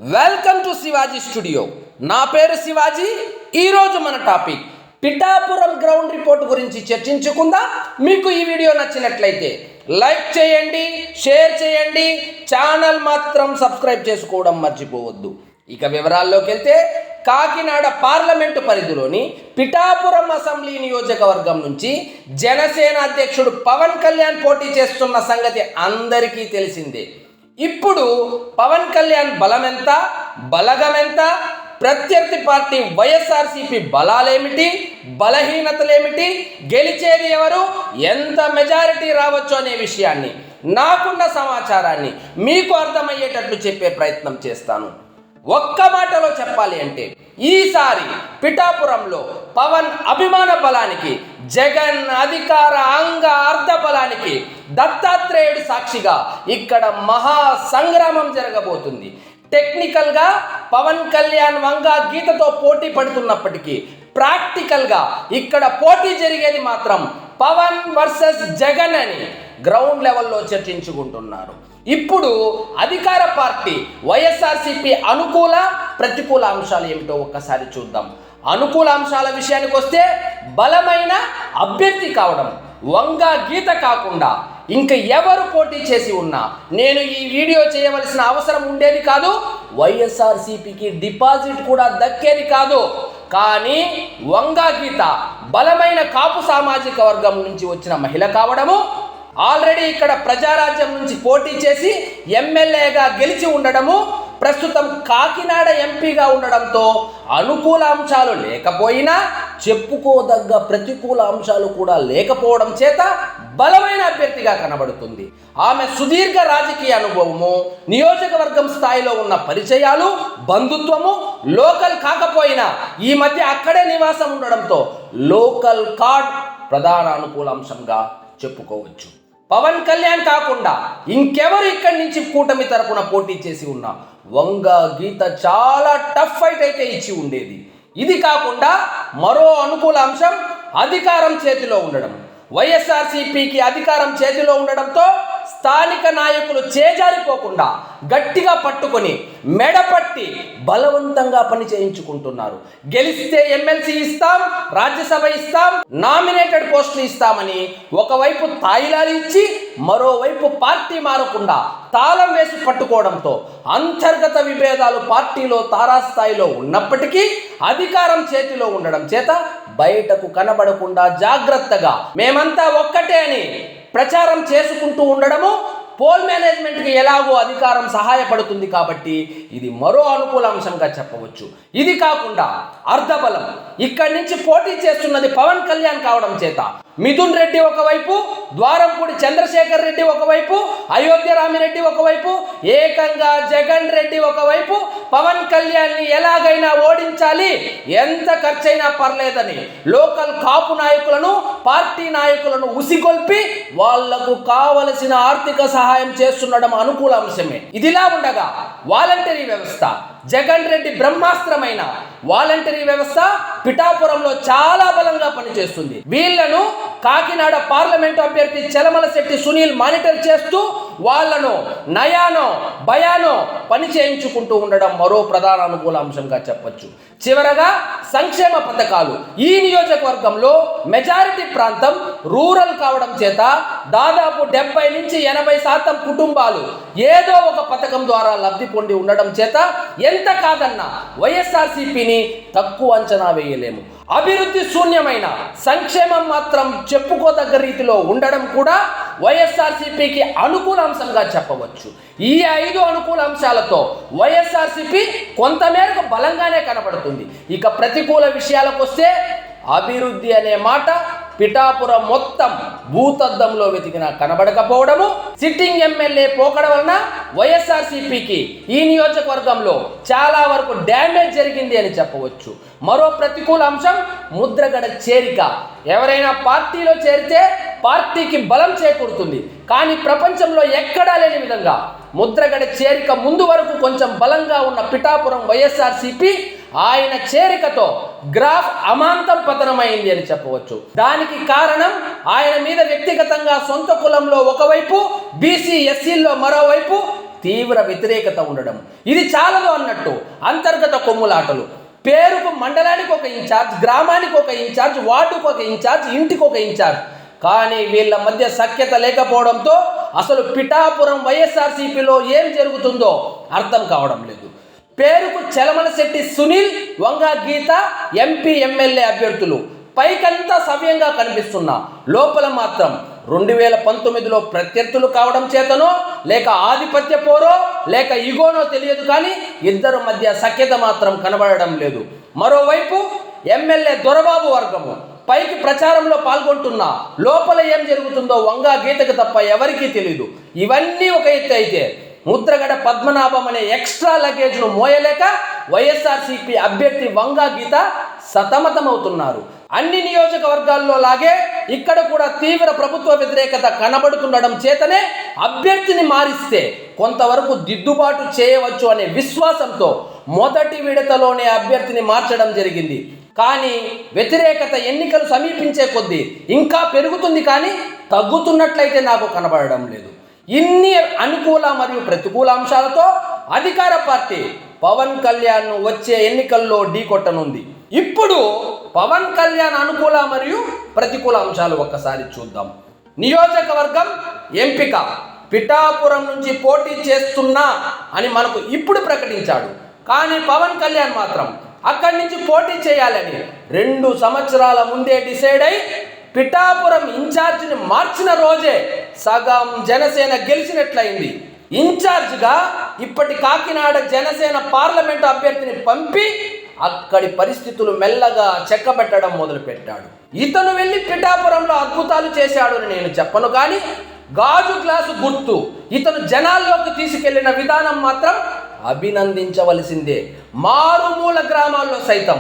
Welcome to Shivaji studio. నా పేరు శివాజీ. ఈరోజు మన టాపిక్ పిఠాపురం గ్రౌండ్ రిపోర్ట్ గురించి చర్చించుకుందాం. మీకు ఈ వీడియో నచ్చినట్లయితే లైక్ చేయండి, షేర్ చేయండి, ఛానల్ మాత్రం సబ్స్క్రైబ్ చేసుకోవడం మర్చిపోవద్దు. ఇక వివరాల్లోకి వెళ్తే, కాకినాడ పార్లమెంటు పరిధిలోని పిఠాపురం అసెంబ్లీ నియోజకవర్గం నుంచి జనసేన అధ్యక్షుడు పవన్ కళ్యాణ్ పోటీ చేస్తున్న సంగతి అందరికీ తెలిసిందే. ఇప్పుడు పవన్ కళ్యాణ్ బలమెంత, బలగమెంత, ప్రత్యర్థి పార్టీ వైఎస్ఆర్సీపీ బలాలేమిటి, బలహీనతలేమిటి, గెలిచేది ఎవరు, ఎంత మెజారిటీ రావచ్చు అనే విషయాన్ని, నాకున్న సమాచారాన్ని మీకు అర్థమయ్యేటట్లు చెప్పే ప్రయత్నం చేస్తాను. ఒక్క మాటలో చెప్పాలి అంటే, ఈసారి పిఠాపురంలో పవన్ అభిమాన బలానికి, జగన్ అధికార అంగ అర్ధ బలానికి దత్తాత్రేయుడు సాక్షిగా ఇక్కడ మహా సంగ్రామం జరగబోతుంది. టెక్నికల్గా పవన్ కళ్యాణ్ వంగ గీతతో పోటీ పడుతున్నప్పటికీ ప్రాక్టికల్గా ఇక్కడ పోటీ జరిగేది మాత్రం పవన్ వర్సెస్ జగన్ అని గ్రౌండ్ లెవెల్లో చర్చించుకుంటున్నారు. ఇప్పుడు అధికార పార్టీ వైఎస్ఆర్సీపీ అనుకూల, ప్రతికూల అంశాలు ఏమిటో ఒక్కసారి చూద్దాం. అనుకూల అంశాల విషయానికి వస్తే, బలమైన అభ్యర్థి కావడం, వంగ గీత కాకుండా ఇంక ఎవరు పోటీ చేసి ఉన్నా నేను ఈ వీడియో చేయవలసిన అవసరం ఉండేది కాదు, వైఎస్ఆర్సీపీకి డిపాజిట్ కూడా దక్కేది కాదు. కానీ వంగ గీత బలమైన కాపు సామాజిక వర్గం నుంచి వచ్చిన మహిళ కావడము, ఆల్రెడీ ఇక్కడ ప్రజారాజ్యం నుంచి పోటీ చేసి ఎమ్మెల్యేగా గెలిచి ఉండడము, ప్రస్తుతం కాకినాడ ఎంపీగా ఉండడంతో అనుకూల అంశాలు లేకపోయినా చెప్పుకోదగ్గ ప్రతికూల అంశాలు కూడా లేకపోవడం చేత బలమైన అభ్యర్థిగా కనబడుతుంది. ఆమె సుదీర్ఘ రాజకీయ అనుభవము, నియోజకవర్గం స్థాయిలో ఉన్న పరిచయాలు, బంధుత్వము, లోకల్ కాకపోయినా ఈ మధ్య అక్కడే నివాసం ఉండడంతో లోకల్ కార్డ్ ప్రధాన అనుకూల అంశంగా చెప్పుకోవచ్చు. పవన్ కళ్యాణ్ కాకుండా ఇంకెవరు ఇక్కడి నుంచి కూటమి తరపున పోటీ చేసి ఉన్నా వంగ గీత చాలా టఫ్ ఫైట్ అయితే ఇచ్చి ఉండేది. ఇది కాకుండా మరో అనుకూల అంశం అధికారం చేతిలో ఉండడం. వైఎస్ఆర్సీపీకి అధికారం చేతిలో ఉండడంతో స్థానిక నాయకులు చేజారిపోకుండా గట్టిగా పట్టుకొని మెడపట్టి బలవంతంగా పని చేయించుకుంటున్నారు. గెలిస్తే ఎమ్మెల్సీ ఇస్తాం, రాజ్యసభ ఇస్తాం, నామినేటెడ్ పోస్టులు ఇస్తామని ఒకవైపు తాయిలాలు ఇచ్చి మరోవైపు పార్టీ మారకుండా తాళం వేసి పట్టుకోవడంతో అంతర్గత విభేదాలు పార్టీలో తారాస్థాయిలో ఉన్నప్పటికీ అధికారం చేతిలో ఉండడం చేత బయటకు కనబడకుండా జాగ్రత్తగా మేమంతా ఒక్కటే అని ప్రచారం చేసుకుంటూ ఉండడము, పోల్ మేనేజ్మెంట్కి ఎలాగో అధికారం సహాయపడుతుంది కాబట్టి ఇది మరో అనుకూల అంశంగా చెప్పవచ్చు. ఇది కాకుండా అర్ధబలం ఇక్కడి నుంచి పోటీ చేస్తున్నది పవన్ కళ్యాణ్ కావడం చేత మిథున్ రెడ్డి ఒకవైపు, ద్వారంపూడి చంద్రశేఖర్ రెడ్డి ఒకవైపు, అయోధ్య రామిరెడ్డి ఒకవైపు, ఏకంగా జగన్ రెడ్డి ఒకవైపు పవన్ కళ్యాణ్ని ఎలాగైనా ఓడించాలి, ఎంత ఖర్చైనా పర్లేదని లోకల్ కాపు నాయకులను, పార్టీ నాయకులను ఉసిగొల్పి వాళ్లకు కావలసిన ఆర్థిక సహాయం చేస్తుండడం అనుకూల అంశమే. ఇదిలా ఉండగా వాలంటరీ వ్యవస్థ, జగన్ రెడ్డి బ్రహ్మాస్త్రమైన వాలంటరీ వ్యవస్థ పిఠాపురంలో చాలా బలంగా పనిచేస్తుంది. వీళ్లను కాకినాడ పార్లమెంటు అభ్యర్థి చలమలశెట్టి సునీల్ మానిటర్ చేస్తూ వాళ్లను నయానో భయానో పని చేయించుకుంటూ ఉండడం మరో ప్రధాన అనుకూల అంశంగా చెప్పొచ్చు. చివరగా సంక్షేమ పథకాలు. ఈ నియోజకవర్గంలో మెజారిటీ ప్రాంతం రూరల్ కావడం చేత దాదాపు 70 నుంచి 80% కుటుంబాలు ఏదో ఒక పథకం ద్వారా లబ్ధి పొంది ఉండడం చేత ఎంత కాదన్నా వైఎస్ఆర్సీపీని తక్కువ అంచనా వేయలేము. అభివృద్ధి శూన్యమైన సంక్షేమం మాత్రం చెప్పుకోదగ్గ రీతిలో ఉండడం కూడా వైఎస్ఆర్సీపీకి అనుకూల అంశంగా చెప్పవచ్చు. ఈ 5 అనుకూల అంశాలతో వైఎస్ఆర్సీపీ కొంతమేరకు బలంగానే కనబడుతుంది. ఇక ప్రతికూల విషయాలకు వస్తే, అభివృద్ధి అనే మాట పిఠాపురం మొత్తం భూతద్దంలో వెతికినా కనబడకపోవడము, సిట్టింగ్ ఎమ్మెల్యే పోకడ వలన వైఎస్ఆర్సీపీకి ఈ నియోజకవర్గంలో చాలా వరకు డ్యామేజ్ జరిగింది అని చెప్పవచ్చు. మరో ప్రతికూల అంశం ముద్రగడ చేరిక. ఎవరైనా పార్టీలో చేరితే పార్టీకి బలం చేకూరుతుంది, కానీ ప్రపంచంలో ఎక్కడా లేని విధంగా ముద్రగడ చేరిక ముందు వరకు కొంచెం బలంగా ఉన్న పిఠాపురం వైఎస్ఆర్సీపీ ఆయన చేరికతో గ్రాఫ్ అమాంతం పతనమైంది అని చెప్పవచ్చు. దానికి కారణం ఆయన మీద వ్యక్తిగతంగా సొంత కులంలో ఒకవైపు, బీసీ ఎస్సీల్లో మరోవైపు తీవ్ర వ్యతిరేకత ఉండడం. ఇది చాలదు అన్నట్టు అంతర్గత కొమ్ములాటలు. పేరుకు మండలానికి ఒక ఇన్ఛార్జ్, గ్రామానికి ఒక ఇన్ఛార్జ్, వార్డుకు ఒక ఇన్ఛార్జ్, ఇంటికి ఒక ఇన్ఛార్జ్. కానీ వీళ్ళ మధ్య సఖ్యత లేకపోవడంతో అసలు పిఠాపురం వైఎస్ఆర్సీపీలో ఏం జరుగుతుందో అర్థం కావడం లేదు. పేరుకు చలమలశెట్టి సునీల్, వంగ గీత ఎంపీ ఎమ్మెల్యే అభ్యర్థులు పైకంతా సవ్యంగా కనిపిస్తున్నా లోపల మాత్రం 2019లో ప్రత్యర్థులు కావడం చేతనో లేక ఆధిపత్య పోరో లేక ఇగోనో తెలియదు, కానీ ఇద్దరు మధ్య సఖ్యత మాత్రం కనబడడం లేదు. మరోవైపు ఎమ్మెల్యే దొరబాబు వర్గము పైకి ప్రచారంలో పాల్గొంటున్నా లోపల ఏం జరుగుతుందో వంగా గీతకు తప్ప ఎవరికీ తెలియదు. ఇవన్నీ ఒక ఎత్తు అయితే ముద్రగడ పద్మనాభం అనే ఎక్స్ట్రా లగేజ్ను మోయలేక వైఎస్ఆర్సీపీ అభ్యర్థి వంగా గీత సతమతమవుతున్నారు. అన్ని నియోజకవర్గాల్లో లాగే ఇక్కడ కూడా తీవ్ర ప్రభుత్వ వ్యతిరేకత కనబడుతుండడం చేతనే అభ్యర్థిని మారిస్తే కొంతవరకు దిద్దుబాటు చేయవచ్చు అనే విశ్వాసంతో మొదటి విడతలోనే అభ్యర్థిని మార్చడం జరిగింది. కానీ వ్యతిరేకత ఎన్నికలు సమీపించే కొద్దీ ఇంకా పెరుగుతుంది, కానీ తగ్గుతున్నట్లయితే నాకు కనబడడం లేదు. ఇన్ని అనుకూల మరియు ప్రతికూల అంశాలతో అధికార పార్టీ పవన్ కళ్యాణ్ వచ్చే ఎన్నికల్లో ఢీకొట్టనుంది. ఇప్పుడు పవన్ కళ్యాణ్ అనుకూల మరియు ప్రతికూల అంశాలు ఒక్కసారి చూద్దాం. నియోజకవర్గం ఎంపిక పిఠాపురం నుంచి పోటీ చేస్తున్నా అని మనకు ఇప్పుడు ప్రకటించాడు. కానీ పవన్ కళ్యాణ్ మాత్రం అక్కడి నుంచి పోటీ చేయాలని 2 సంవత్సరాల ముందే డిసైడ్ అయి పిఠాపురం ఇన్ఛార్జిని మార్చిన రోజే సగం జనసేన గెలిచినట్లయింది. ఇన్ఛార్జిగా ఇప్పటి కాకినాడ జనసేన పార్లమెంటు అభ్యర్థిని పంపి అక్కడి పరిస్థితులు మెల్లగా చెక్కబెట్టడం మొదలుపెట్టాడు. ఇతను వెళ్ళి పిఠాపురంలో అద్భుతాలు చేశాడు అని నేను చెప్పను, కానీ గాజు గ్లాసు గుర్తు ఇతను జనాల్లోకి తీసుకెళ్లిన విధానం మాత్రం అభినందించవలసిందే. మారుమూల గ్రామాల్లో సైతం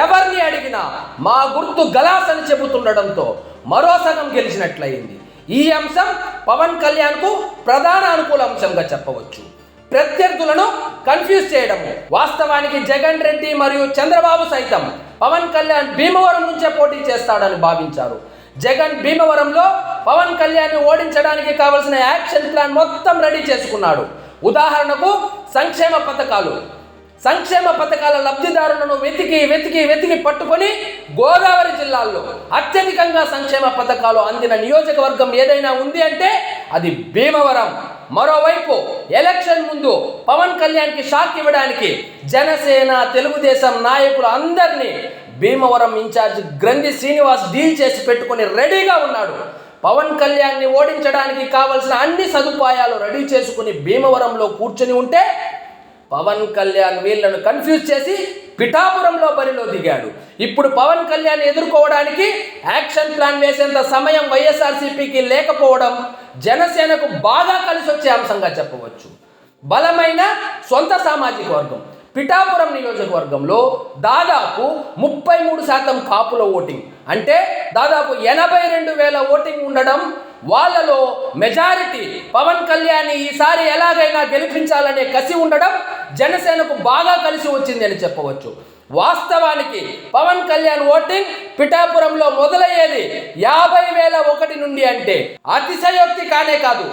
ఎవరిని అడిగినా మా గుర్తు గలాస్ అని చెబుతుండడంతో మరో సగం గెలిచినట్లయింది. ఈ అంశం పవన్ కళ్యాణ్కు ప్రధాన అనుకూల అంశంగా చెప్పవచ్చు. ప్రత్యర్థులను కన్ఫ్యూజ్ చేయడము. వాస్తవానికి జగన్ రెడ్డి మరియు చంద్రబాబు సైతం పవన్ కళ్యాణ్ భీమవరం నుంచే పోటీ చేస్తాడని భావించారు. జగన్ భీమవరంలో పవన్ కళ్యాణ్ ఓడించడానికి కావలసిన యాక్షన్ ప్లాన్ మొత్తం రెడీ చేసుకున్నాడు. ఉదాహరణకు సంక్షేమ పథకాల లబ్ధిదారులను వెతికి పట్టుకొని గోదావరి జిల్లాల్లో అత్యధికంగా సంక్షేమ పథకాలు అందిన నియోజకవర్గం ఏదైనా ఉంది అంటే అది భీమవరం. మరోవైపు ఎలక్షన్ ముందు పవన్ కళ్యాణ్కి షాక్ ఇవ్వడానికి జనసేన తెలుగుదేశం నాయకులు అందరినీ భీమవరం ఇన్ఛార్జ్ గ్రంథి శ్రీనివాస్ డీల్ చేసి పెట్టుకుని రెడీగా ఉన్నాడు. పవన్ కళ్యాణ్ని ఓడించడానికి కావలసిన అన్ని సదుపాయాలు రెడీ చేసుకుని భీమవరంలో కూర్చుని ఉంటే పవన్ కళ్యాణ్ వీళ్లను కన్ఫ్యూజ్ చేసి పిఠాపురంలో బరిలో దిగాడు. ఇప్పుడు పవన్ కళ్యాణ్ ఎదుర్కోవడానికి యాక్షన్ ప్లాన్ వేసేంత సమయం వైఎస్ఆర్సీపీకి లేకపోవడం జనసేనకు బాగా కలిసి వచ్చే అంశంగా చెప్పవచ్చు. బలమైన సొంత సామాజిక వర్గం పిఠాపురం నియోజకవర్గంలో దాదాపు 33% కాపుల ఓటింగ్, అంటే దాదాపు 82,000 ఓటింగ్ ఉండడం, వాళ్ళలో మెజారిటీ పవన్ కళ్యాణ్ ఈసారి ఎలాగైనా గెలిపించాలనే కసి ఉండడం జనసేనకు బాగా కలిసి వచ్చింది అని చెప్పవచ్చు. వాస్తవానికి పవన్ కళ్యాణ్ ఓటింగ్ పిఠాపురంలో మొదలయ్యేది 50,001 నుండి అంటే అతిశయోక్తి కానే కాదు.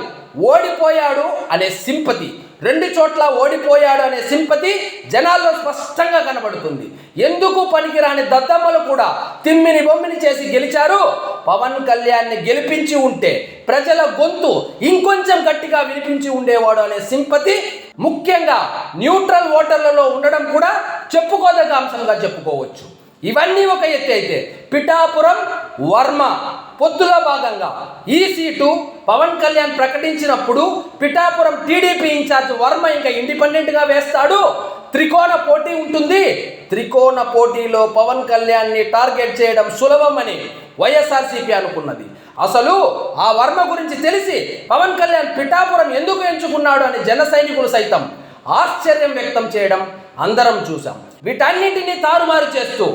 ఓడిపోయాడు అనే సింపతి, 2 చోట్ల ఓడిపోయాడు అనే సింపతి జనాల్లో స్పష్టంగా కనబడుతుంది. ఎందుకు పనికిరాని దద్దమ్మలు కూడా తిమ్మిని బొమ్మిని చేసి గెలిచారు. పవన్ కళ్యాణ్ని గెలిపించి ఉంటే ప్రజల గొంతు ఇంకొంచెం గట్టిగా వినిపించి ఉండేవాడు అనే సింపతి ముఖ్యంగా న్యూట్రల్ ఓటర్లలో ఉండడం కూడా చెప్పుకోదగ్గ అంశంగా చెప్పుకోవచ్చు. ఇవన్నీ ఒక ఎత్తి అయితే పిఠాపురం వర్మ పొత్తులో భాగంగా ఈ సీటు పవన్ కళ్యాణ్ ప్రకటించినప్పుడు పిఠాపురం టీడీపీ ఇన్ఛార్జ్ వర్మ ఇంకా ఇండిపెండెంట్గా వేస్తాడు. త్రికోణ పోటీ ఉంటుంది. త్రికోణ పోటీలో పవన్ కళ్యాణ్ని టార్గెట్ చేయడం సులభమని వైఎస్ఆర్సీపీ అనుకున్నది. అసలు ఆ వర్మ గురించి తెలిసి పవన్ కళ్యాణ్ పిఠాపురం ఎందుకు ఎంచుకున్నాడు అని జన సైనికులు సైతం ఆశ్చర్యం వ్యక్తం చేయడం అందరం చూసాం. వీటన్నింటినీ తారుమారు చేస్తూ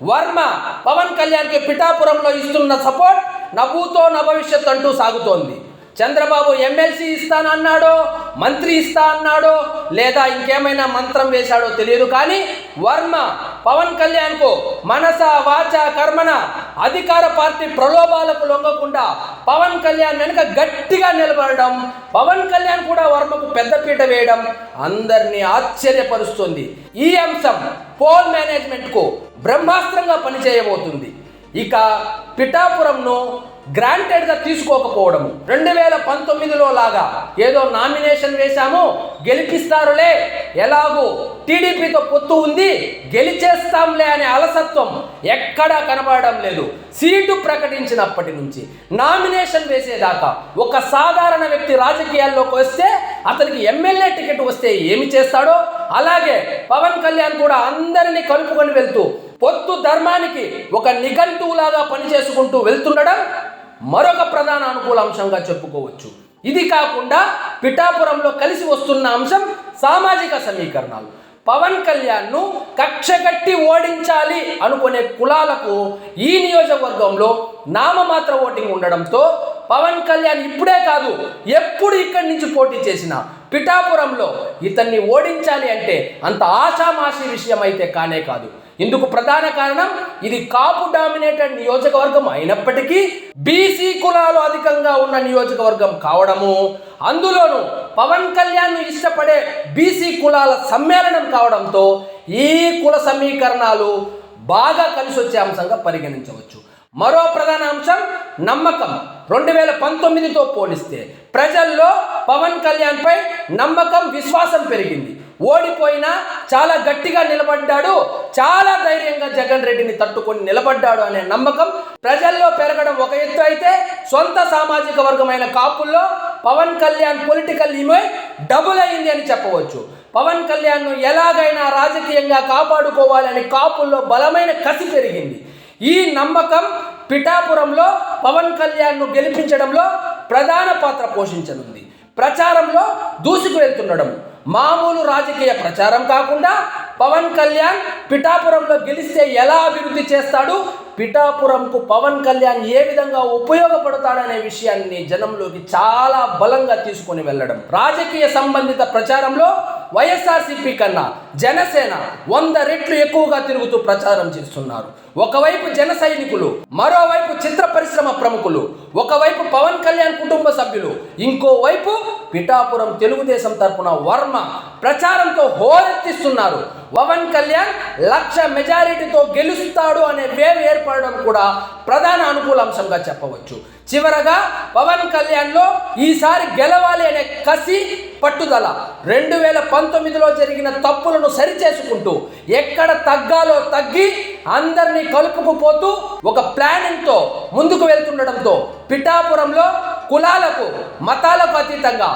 వర్మ పవన్ కళ్యాణ్కి పిఠాపురంలో ఇస్తున్న సపోర్ట్ నవ్వుతో నభవిష్యత్ అంటూ సాగుతోంది. చంద్రబాబు ఎమ్మెల్సీ ఇస్తానన్నాడో, మంత్రి ఇస్తా అన్నాడో, లేదా ఇంకేమైనా మంత్రం వేశాడో తెలియదు. కానీ వర్మ పవన్ కళ్యాణ్కు మనస వాచ కర్మన అధికార పార్టీ ప్రలోభాలకు లొంగకుండా పవన్ కళ్యాణ్ వెనుక గట్టిగా నిలబడడం, పవన్ కళ్యాణ్ కూడా వర్మకు పెద్దపీట వేయడం అందరినీ ఆశ్చర్యపరుస్తుంది. ఈ అంశం పోల్ మేనేజ్మెంట్కు బ్రహ్మాస్త్రంగా పనిచేయబోతుంది. ఇక పిఠాపురంను గ్రాంటెడ్గా తీసుకోకపోవడము, 2019లో లాగా ఏదో నామినేషన్ వేశాము గెలిపిస్తారులే, ఎలాగూ టీడీపీతో పొత్తు ఉంది గెలిచేస్తాంలే అనే అలసత్వం ఎక్కడా కనబడడం లేదు. సీటు ప్రకటించినప్పటి నుంచి నామినేషన్ వేసేదాకా ఒక సాధారణ వ్యక్తి రాజకీయాల్లోకి వస్తే అతనికి ఎమ్మెల్యే టికెట్ వస్తే ఏమి చేస్తాడో, అలాగే పవన్ కళ్యాణ్ కూడా అందరినీ కలుపుకొని వెళ్తూ పొత్తు ధర్మానికి ఒక నిఘంటువులాగా పనిచేసుకుంటూ వెళ్తుండడం మరొక ప్రధాన అనుకూల అంశంగా చెప్పుకోవచ్చు. ఇది కాకుండా పిఠాపురంలో కలిసి వస్తున్న అంశం సామాజిక సమీకరణాలు. పవన్ కళ్యాణ్ను కక్షగట్టి ఓడించాలి అనుకునే కులాలకు ఈ నియోజకవర్గంలో నామమాత్ర ఓటింగ్ ఉండడంతో పవన్ కళ్యాణ్ ఇప్పుడే కాదు ఎప్పుడు ఇక్కడి నుంచి పోటీ చేసినా పిఠాపురంలో ఇతన్ని ఓడించాలి అంటే అంత ఆషామాషి విషయం అయితే కానే కాదు. ఇందుకు ప్రధాన కారణం ఇది కాపు డామినేటెడ్ నియోజకవర్గం అయినప్పటికీ బీసీ కులాలు అధికంగా ఉన్న నియోజకవర్గం కావడము, అందులోనూ పవన్ కళ్యాణ్ను ఇష్టపడే బీసీ కులాల సమ్మేళనం కావడంతో ఈ కుల సమీకరణాలు బాగా కలిసి వచ్చే అంశంగా పరిగణించవచ్చు. మరో ప్రధాన అంశం నమ్మకం. 2019తో పోలిస్తే ప్రజల్లో పవన్ కళ్యాణ్పై నమ్మకం, విశ్వాసం పెరిగింది. ఓడిపోయినా చాలా గట్టిగా నిలబడ్డాడు, చాలా ధైర్యంగా జగన్ రెడ్డిని తట్టుకొని నిలబడ్డాడు అనే నమ్మకం ప్రజల్లో పెరగడం ఒక ఎత్తు అయితే, సొంత సామాజిక వర్గమైన కాపుల్లో Pawan Kalyan political image double అయింది అని చెప్పవచ్చు. పవన్ కళ్యాణ్ను ఎలాగైనా రాజకీయంగా కాపాడుకోవాలని కాపుల్లో బలమైన కసి పెరిగింది. ఈ నమ్మకం పిఠాపురంలో పవన్ కళ్యాణ్ను గెలిపించడంలో ప్రధాన పాత్ర పోషించనుంది. ప్రచారంలో దూసుకు వెళ్తుండడం, మామూలు రాజకీయ ప్రచారం కాకుండా పవన్ కళ్యాణ్ పిఠాపురంలో గెలిస్తే ఎలా అభివృద్ధి చేస్తాడు, పిఠాపురంకు పవన్ కళ్యాణ్ ఏ విధంగా ఉపయోగపడతాడనే విషయాన్ని జనంలోకి చాలా బలంగా తీసుకొని వెళ్ళడం. రాజకీయ సంబంధిత ప్రచారంలో వైఎస్ఆర్సీపీ కన్నా జనసేన 100 రెట్లు ఎక్కువగా తిరుగుతూ ప్రచారం చేస్తున్నారు. ఒకవైపు జన సైనికులు, మరోవైపు చిత్ర పరిశ్రమ ప్రముఖులు, ఒకవైపు పవన్ కళ్యాణ్ కుటుంబ సభ్యులు, ఇంకోవైపు పిఠాపురం తెలుగుదేశం తరపున వర్మ ప్రచారంతో హోరెత్తిస్తున్నారు. పవన్ కళ్యాణ్ 1,00,000 మెజారిటీతో గెలుస్తాడు అనే వేవ్ ఏర్పడడం కూడా ప్రధాన అనుకూల అంశంగా చెప్పవచ్చు. చివరగా పవన్ కళ్యాణ్లో ఈసారి గెలవాలి అనే కసి, పట్టుదల, 2019లో జరిగిన తప్పులను సరిచేసుకుంటూ ఎక్కడ తగ్గాలో తగ్గి అందరినీ కలుపుకుపోతూ ఒక ప్లానింగ్తో ముందుకు వెళ్తుండడంతో పిఠాపురంలో కులాలకు, మతాలకు అతీతంగా,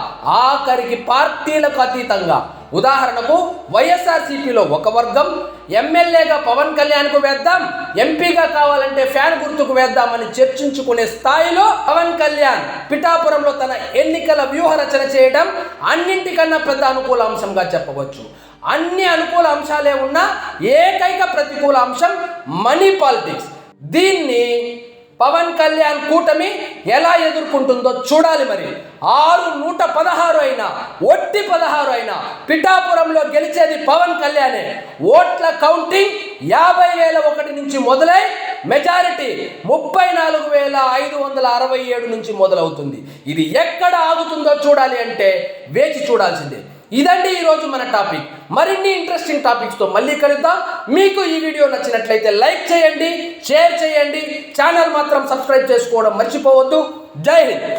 ఆఖరికి పార్టీలకు అతీతంగా, ఉదాహరణకు వైఎస్ఆర్సీపీలో ఒక వర్గం ఎమ్మెల్యేగా పవన్ కళ్యాణ్కు వేద్దాం, ఎంపీగా కావాలంటే ఫ్యాన్ గుర్తుకు వేద్దామని చర్చించుకునే స్థాయిలో పవన్ కళ్యాణ్ పిఠాపురంలో తన ఎన్నికల వ్యూహ రచన చేయడం అన్నింటికన్నా పెద్ద అనుకూల అంశంగా చెప్పవచ్చు. అన్ని అనుకూల అంశాలే ఉన్నా ఏకైక ప్రతికూల అంశం మనీ పాలిటిక్స్. దీన్ని పవన్ కళ్యాణ్ కూటమి ఎలా ఎదుర్కొంటుందో చూడాలి. మరి 116 అయినా, ఒట్టి 16 అయినా పిఠాపురంలో గెలిచేది పవన్ కళ్యాణే. ఓట్ల కౌంటింగ్ 50,001 నుంచి మొదలై మెజారిటీ 34,567 నుంచి మొదలవుతుంది. ఇది ఎక్కడ ఆగుతుందో చూడాలి అంటే వేచి చూడాల్సిందే. ఇదండి ఈరోజు మన టాపిక్. మరిన్ని ఇంట్రెస్టింగ్ టాపిక్స్తో మళ్ళీ కలుద్దాం. మీకు ఈ వీడియో నచ్చినట్లయితే లైక్ చేయండి, షేర్ చేయండి, ఛానల్ మాత్రం సబ్స్క్రైబ్ చేసుకోవడం మర్చిపోవద్దు. జై హింద్.